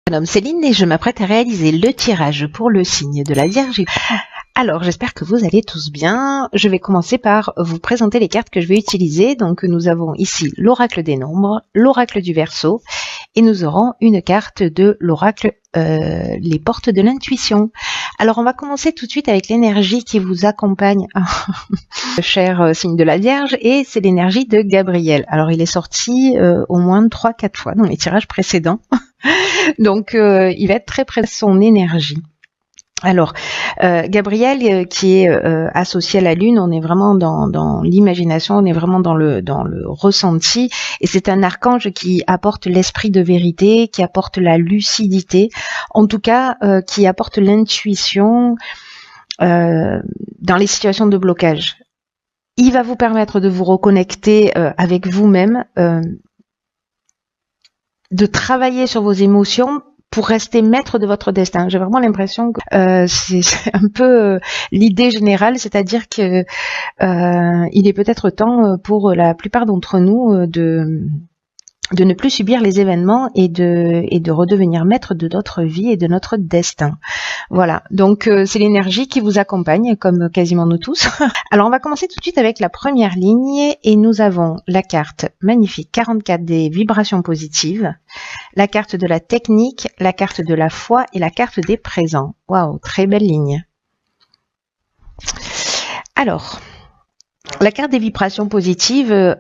Je me nomme Céline et je m'apprête à réaliser le tirage pour le signe de la Vierge. Alors, j'espère que vous allez tous bien. Je vais commencer par vous présenter les cartes que je vais utiliser. Donc, nous avons ici l'oracle des nombres, l'oracle du Verseau, et nous aurons une carte de l'oracle les portes de l'intuition. Alors, on va commencer tout de suite avec l'énergie qui vous accompagne, cher signe de la Vierge, et c'est l'énergie de Gabriel. Alors, il est sorti au moins 3-4 fois dans les tirages précédents. Donc, il va être très près de son énergie. Alors, Gabriel, qui est associé à la Lune, on est vraiment dans l'imagination, on est vraiment dans le ressenti, et c'est un archange qui apporte l'esprit de vérité, qui apporte la lucidité, en tout cas, qui apporte l'intuition dans les situations de blocage. Il va vous permettre de vous reconnecter avec vous-même, de travailler sur vos émotions pour rester maître de votre destin. J'ai vraiment l'impression que c'est un peu l'idée générale, c'est-à-dire que il est peut-être temps pour la plupart d'entre nous de ne plus subir les événements et de redevenir maître de notre vie et de notre destin. Voilà, donc c'est l'énergie qui vous accompagne, comme quasiment nous tous. Alors on va commencer tout de suite avec la première ligne, et nous avons la carte magnifique 44 des vibrations positives, la carte de la technique, la carte de la foi et la carte des présents. Waouh, très belle ligne. Alors, la carte des vibrations positives,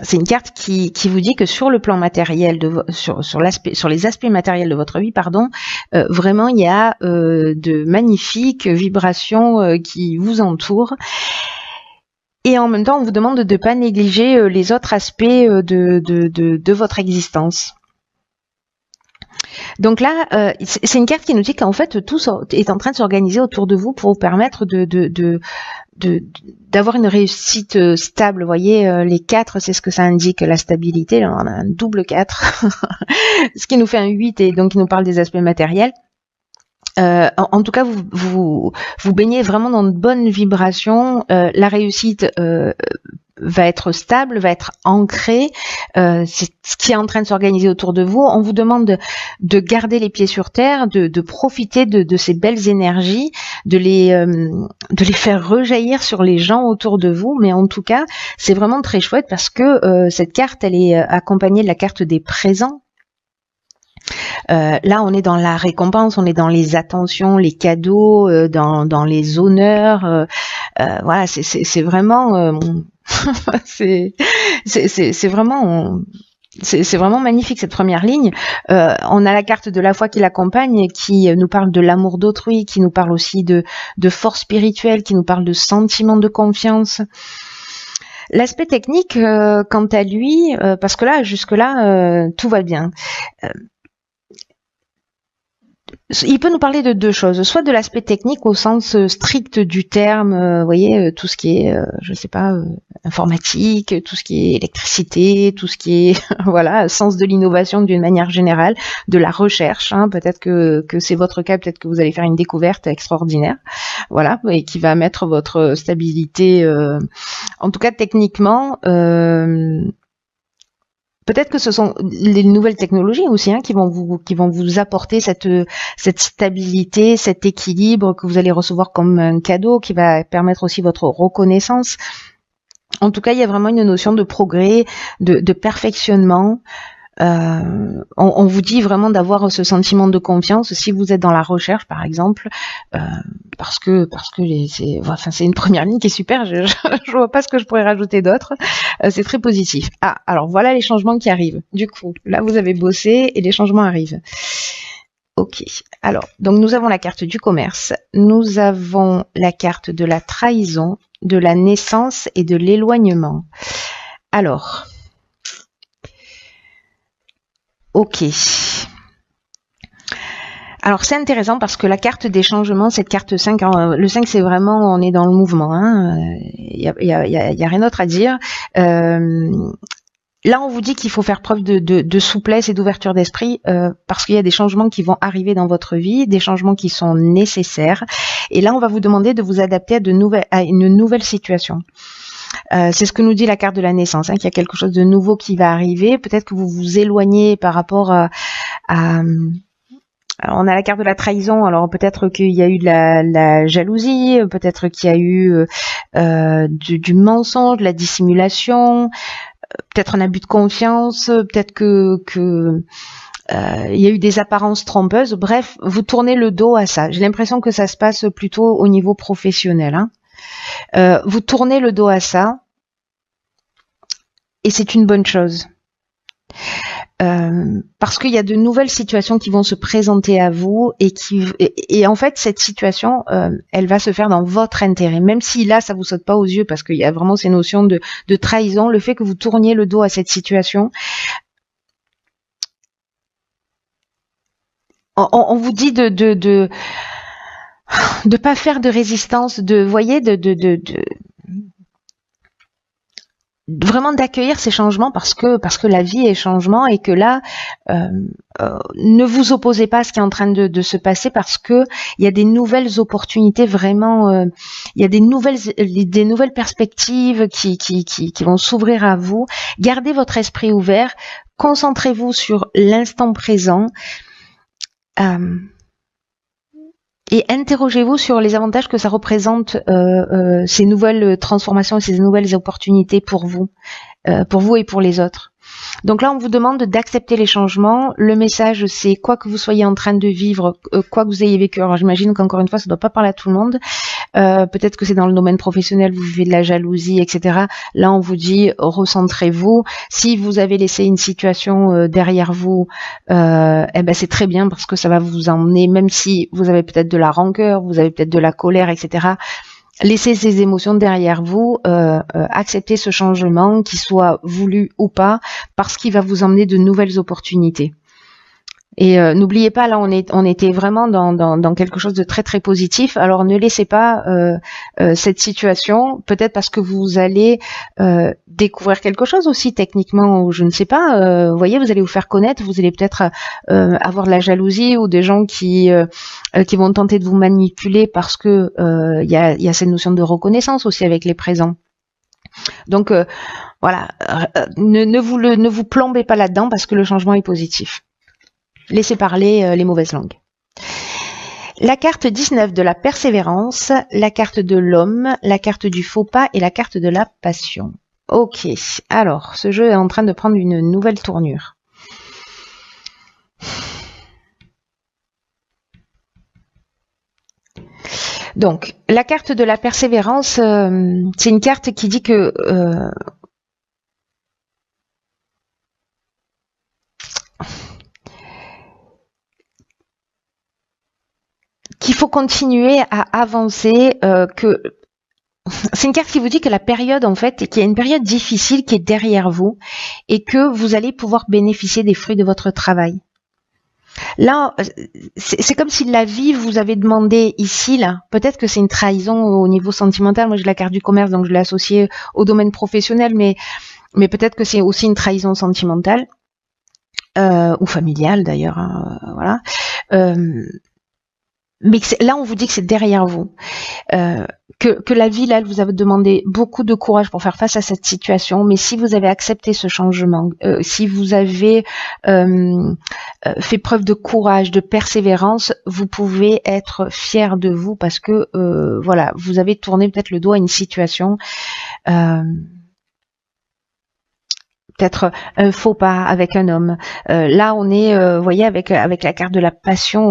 c'est une carte qui vous dit que sur le plan matériel, sur les aspects matériels de votre vie, vraiment il y a de magnifiques vibrations qui vous entourent. Et en même temps, on vous demande de ne pas négliger les autres aspects de votre existence. Donc là, c'est une carte qui nous dit qu'en fait, tout est en train de s'organiser autour de vous pour vous permettre d'avoir une réussite stable. Vous voyez, les 4, c'est ce que ça indique, la stabilité. Là, on a un double 4, ce qui nous fait un 8 et donc qui nous parle des aspects matériels. En tout cas, vous baignez vraiment dans de bonnes vibrations. La réussite va être stable, va être ancrée. C'est ce qui est en train de s'organiser autour de vous. On vous demande de garder les pieds sur terre, de profiter de ces belles énergies, de les faire rejaillir sur les gens autour de vous. Mais en tout cas, c'est vraiment très chouette parce que cette carte, elle est accompagnée de la carte des présents. Là, on est dans la récompense, on est dans les attentions, les cadeaux, dans les honneurs. Voilà, c'est vraiment, c'est vraiment magnifique cette première ligne. On a la carte de la foi qui l'accompagne, qui nous parle de l'amour d'autrui, qui nous parle aussi de force spirituelle, qui nous parle de sentiment de confiance. L'aspect technique, quant à lui, parce que là, jusque-là, tout va bien. Il peut nous parler de deux choses, soit de l'aspect technique au sens strict du terme, vous voyez, tout ce qui est, je sais pas, informatique, tout ce qui est électricité, tout ce qui est, voilà, sens de l'innovation d'une manière générale, de la recherche, hein, peut-être que c'est votre cas, peut-être que vous allez faire une découverte extraordinaire, voilà, et qui va mettre votre stabilité, en tout cas techniquement, peut-être que ce sont les nouvelles technologies aussi qui vont vous apporter cette stabilité, cet équilibre que vous allez recevoir comme un cadeau, qui va permettre aussi votre reconnaissance. En tout cas, il y a vraiment une notion de progrès, de perfectionnement. On vous dit vraiment d'avoir ce sentiment de confiance si vous êtes dans la recherche, par exemple, parce que c'est une première ligne qui est super. Je vois pas ce que je pourrais rajouter d'autre. C'est très positif. Ah, alors voilà les changements qui arrivent. Du coup, là vous avez bossé et les changements arrivent. Ok. Alors, donc nous avons la carte du commerce, nous avons la carte de la trahison, de la naissance et de l'éloignement. Alors. Ok. Alors c'est intéressant parce que la carte des changements, cette carte 5, alors, le 5 c'est vraiment, on est dans le mouvement, y a rien d'autre à dire. Là, on vous dit qu'il faut faire preuve de souplesse et d'ouverture d'esprit parce qu'il y a des changements qui vont arriver dans votre vie, des changements qui sont nécessaires. Et là, on va vous demander de vous adapter à une nouvelle situation. C'est ce que nous dit la carte de la naissance, qu'il y a quelque chose de nouveau qui va arriver. Peut-être que vous vous éloignez par rapport Alors, on a la carte de la trahison, alors peut-être qu'il y a eu de la jalousie, peut-être qu'il y a eu du mensonge, de la dissimulation, peut-être un abus de confiance, peut-être que il y a eu des apparences trompeuses. Bref, vous tournez le dos à ça. J'ai l'impression que ça se passe plutôt au niveau professionnel. Hein. Vous tournez le dos à ça et c'est une bonne chose. Parce qu'il y a de nouvelles situations qui vont se présenter à vous et en fait cette situation elle va se faire dans votre intérêt, même si là ça vous saute pas aux yeux parce qu'il y a vraiment ces notions de trahison. Le fait que vous tourniez le dos à cette situation, on vous dit de pas faire de résistance, voyez, vraiment d'accueillir ces changements parce que la vie est changement et que là ne vous opposez pas à ce qui est en train de se passer parce que il y a des nouvelles opportunités vraiment, il y a des nouvelles perspectives qui vont s'ouvrir à vous. Gardez votre esprit ouvert, concentrez-vous sur l'instant présent. Et interrogez-vous sur les avantages que ça représente, ces nouvelles transformations, ces nouvelles opportunités pour vous et pour les autres. Donc là, on vous demande d'accepter les changements. Le message, c'est quoi que vous soyez en train de vivre, quoi que vous ayez vécu. Alors j'imagine qu'encore une fois, ça ne doit pas parler à tout le monde. Peut-être que c'est dans le domaine professionnel, vous vivez de la jalousie, etc. Là, on vous dit, recentrez-vous. Si vous avez laissé une situation derrière vous, c'est très bien parce que ça va vous emmener, même si vous avez peut-être de la rancœur, vous avez peut-être de la colère, etc. Laissez ces émotions derrière vous, acceptez ce changement, qu'il soit voulu ou pas, parce qu'il va vous emmener de nouvelles opportunités. Et n'oubliez pas, là on était vraiment dans quelque chose de très très positif. Alors ne laissez pas cette situation, peut-être parce que vous allez découvrir quelque chose aussi techniquement, ou je ne sais pas. Vous voyez, vous allez vous faire connaître, vous allez peut-être avoir de la jalousie ou des gens qui vont tenter de vous manipuler parce que il y a cette notion de reconnaissance aussi avec les présents. Donc voilà, ne vous plombez pas là-dedans parce que le changement est positif. Laissez parler les mauvaises langues. La carte 19 de la persévérance, la carte de l'homme, la carte du faux pas et la carte de la passion. Ok, alors ce jeu est en train de prendre une nouvelle tournure. Donc, la carte de la persévérance, c'est une carte qui dit que qu'il faut continuer à avancer, que c'est une carte qui vous dit que la période, en fait, qu'il y a une période difficile qui est derrière vous et que vous allez pouvoir bénéficier des fruits de votre travail. Là, c'est comme si la vie vous avait demandé ici, là, peut-être que c'est une trahison au niveau sentimental. Moi, j'ai la carte du commerce, donc je l'ai associée au domaine professionnel, mais peut-être que c'est aussi une trahison sentimentale ou familiale d'ailleurs. Hein, voilà. Mais là, on vous dit que c'est derrière vous, que la vie, là, elle vous a demandé beaucoup de courage pour faire face à cette situation. Mais si vous avez accepté ce changement, si vous avez fait preuve de courage, de persévérance, vous pouvez être fier de vous parce que voilà, vous avez tourné peut-être le dos à une situation. Peut-être un faux pas avec un homme. Là, on est, vous voyez, avec la carte de la passion,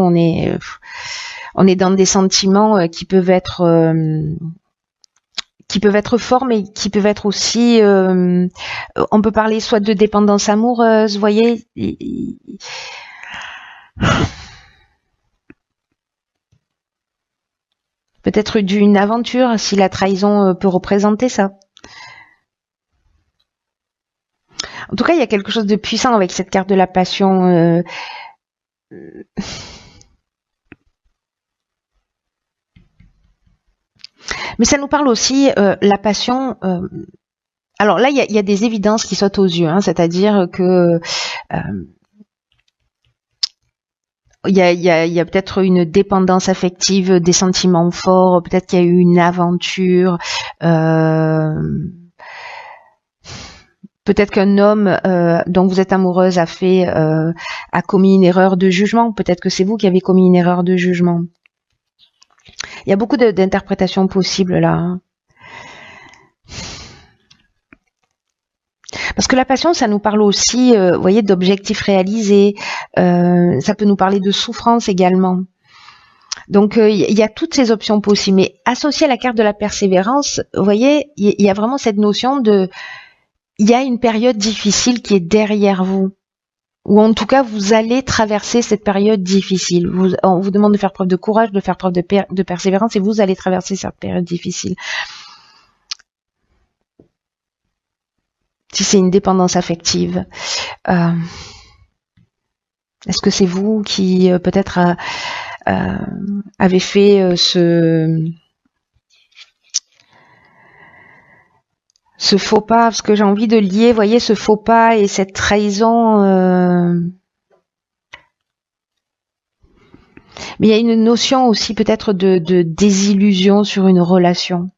on est dans des sentiments qui peuvent être forts, mais qui peuvent être aussi, on peut parler soit de dépendance amoureuse, vous voyez. Peut-être d'une aventure, si la trahison peut représenter ça. En tout cas, il y a quelque chose de puissant avec cette carte de la passion. Mais ça nous parle aussi, la passion. Alors là, il y a des évidences qui sautent aux yeux, hein, c'est-à-dire que il y a peut-être une dépendance affective, des sentiments forts, peut-être qu'il y a eu une aventure. Peut-être qu'un homme dont vous êtes amoureuse a commis une erreur de jugement. Peut-être que c'est vous qui avez commis une erreur de jugement. Il y a beaucoup d'interprétations possibles là. Hein. Parce que la passion, ça nous parle aussi, vous voyez, d'objectifs réalisés. Ça peut nous parler de souffrance également. Donc, il y a toutes ces options possibles. Mais associé à la carte de la persévérance, vous voyez, il y a vraiment cette notion de... Il y a une période difficile qui est derrière vous. Ou en tout cas, vous allez traverser cette période difficile. On vous demande de faire preuve de courage, de faire preuve de persévérance, et vous allez traverser cette période difficile. Si c'est une dépendance affective, est-ce que c'est vous qui peut-être avez fait ce faux pas, parce que j'ai envie de lier, voyez, ce faux pas et cette trahison. Mais il y a une notion aussi peut-être de désillusion sur une relation.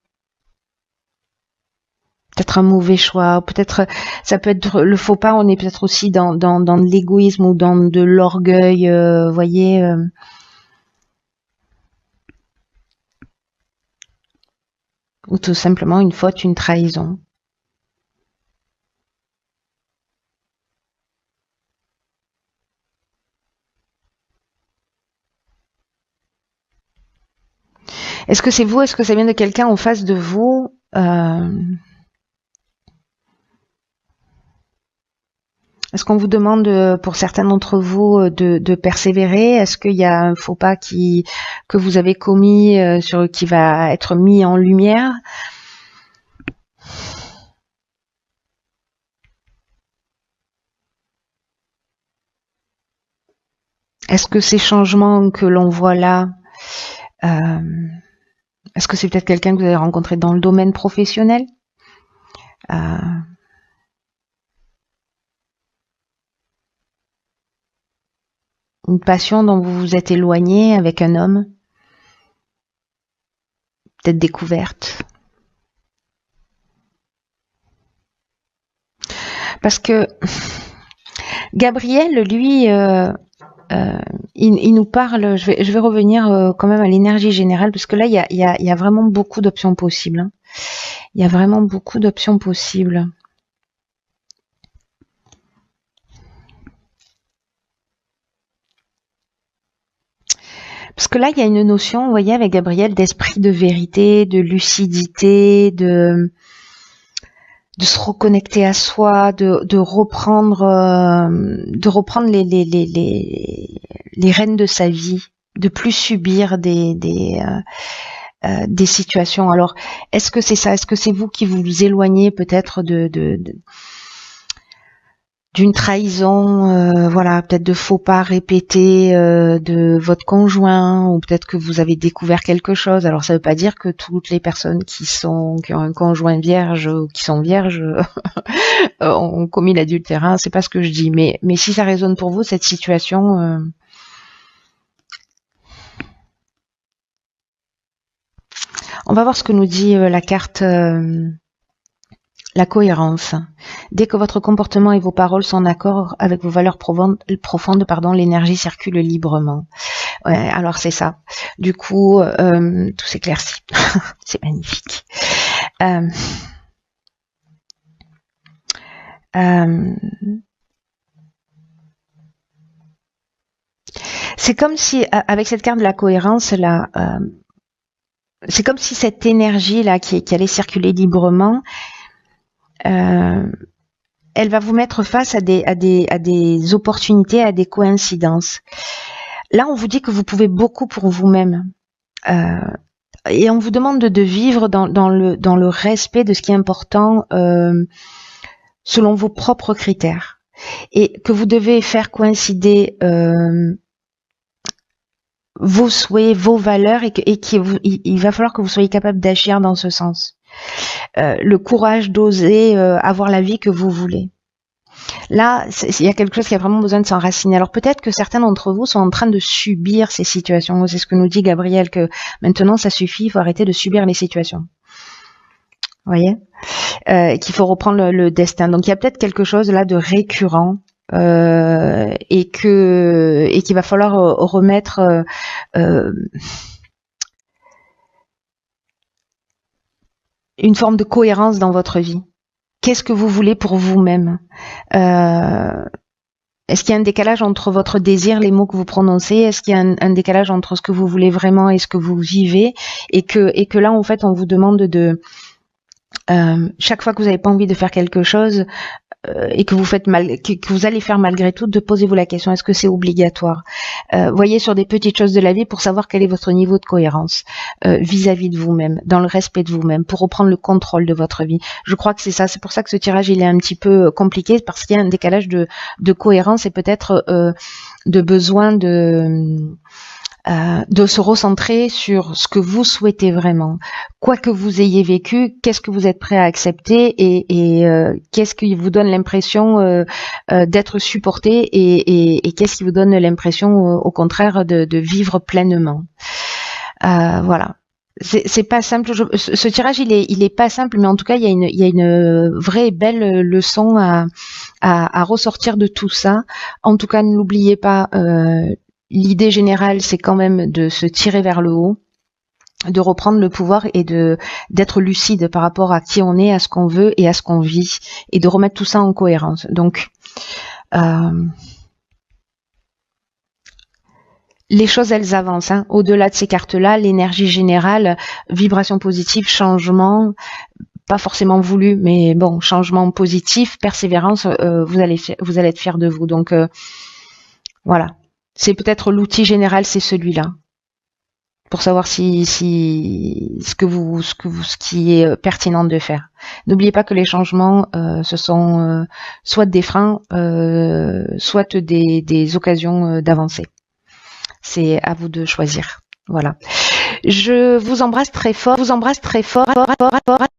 Peut-être un mauvais choix, peut-être ça peut être le faux pas, on est peut-être aussi dans de l'égoïsme ou dans de l'orgueil, voyez. Ou tout simplement une faute, une trahison. Est-ce que c'est vous? Est-ce que ça vient de quelqu'un en face de vous? Est-ce qu'on vous demande, pour certains d'entre vous, de persévérer? Est-ce qu'il y a un faux pas que vous avez commis qui va être mis en lumière? Est-ce que ces changements que l'on voit là, est-ce que c'est peut-être quelqu'un que vous avez rencontré dans le domaine professionnel? Une passion dont vous vous êtes éloigné avec un homme? Peut-être découverte? Parce que Gabriel, lui, il nous parle, je vais revenir quand même à l'énergie générale, parce que là, il y a vraiment beaucoup d'options possibles. Hein. Il y a vraiment beaucoup d'options possibles. Parce que là, il y a une notion, vous voyez, avec Gabriel, d'esprit de vérité, de lucidité, de se reconnecter à soi, de reprendre les rênes de sa vie, de plus subir des situations. Alors, est-ce que c'est ça? Est-ce que c'est vous qui vous éloignez peut-être d'une trahison, voilà, peut-être de faux pas répétés de votre conjoint, ou peut-être que vous avez découvert quelque chose. Alors ça veut pas dire que toutes les personnes qui ont un conjoint vierge ou qui sont vierges ont commis l'adultère, hein, c'est pas ce que je dis, mais si ça résonne pour vous cette situation, on va voir ce que nous dit la carte. La cohérence. Dès que votre comportement et vos paroles sont en accord avec vos valeurs profondes, l'énergie circule librement. Ouais, alors c'est ça. Du coup, tout s'éclaircit. C'est magnifique. C'est comme si, avec cette carte de la cohérence, là, c'est comme si cette énergie là qui allait circuler librement, elle va vous mettre face à des opportunités, à des coïncidences. Là, on vous dit que vous pouvez beaucoup pour vous-même. Et on vous demande de vivre dans le respect de ce qui est important selon vos propres critères. Et que vous devez faire coïncider vos souhaits, vos valeurs, et il va falloir que vous soyez capable d'agir dans ce sens. Le courage d'oser avoir la vie que vous voulez. Là, il y a quelque chose qui a vraiment besoin de s'enraciner. Alors peut-être que certains d'entre vous sont en train de subir ces situations. C'est ce que nous dit Gabriel, que maintenant ça suffit, il faut arrêter de subir les situations. voyez, qu'il faut reprendre le destin. Donc il y a peut-être quelque chose là de récurrent et qu'il va falloir remettre une forme de cohérence dans votre vie. Qu'est-ce que vous voulez pour vous-même? Est-ce qu'il y a un décalage entre votre désir, les mots que vous prononcez? Est-ce qu'il y a un décalage entre ce que vous voulez vraiment et ce que vous vivez? Et que là, en fait, on vous demande de chaque fois que vous n'avez pas envie de faire quelque chose et que vous faites que vous allez faire malgré tout, de posez-vous la question, est-ce que c'est obligatoire? Voyez sur des petites choses de la vie pour savoir quel est votre niveau de cohérence vis-à-vis de vous-même, dans le respect de vous-même, pour reprendre le contrôle de votre vie. Je crois que c'est ça. C'est pour ça que ce tirage il est un petit peu compliqué, parce qu'il y a un décalage de cohérence et peut-être de besoin de se recentrer sur ce que vous souhaitez vraiment. Quoi que vous ayez vécu, qu'est-ce que vous êtes prêt à accepter et qu'est-ce qui vous donne l'impression d'être supporté et qu'est-ce qui vous donne l'impression au contraire de vivre pleinement. Voilà. C'est pas simple. Ce tirage il est pas simple, mais en tout cas il y a une vraie et belle leçon à ressortir de tout ça. En tout cas, n'oubliez pas, l'idée générale, c'est quand même de se tirer vers le haut, de reprendre le pouvoir et d'être lucide par rapport à qui on est, à ce qu'on veut et à ce qu'on vit, et de remettre tout ça en cohérence. Donc, les choses, elles avancent. Hein. Au-delà de ces cartes-là, l'énergie générale, vibration positive, changement, pas forcément voulu, mais bon, changement positif, persévérance, vous allez être fiers de vous. Donc, voilà. C'est peut-être l'outil général, c'est celui-là, pour savoir si ce qui est pertinent de faire. N'oubliez pas que les changements, ce sont soit des freins, soit des occasions d'avancer. C'est à vous de choisir. Voilà. Je vous embrasse très fort.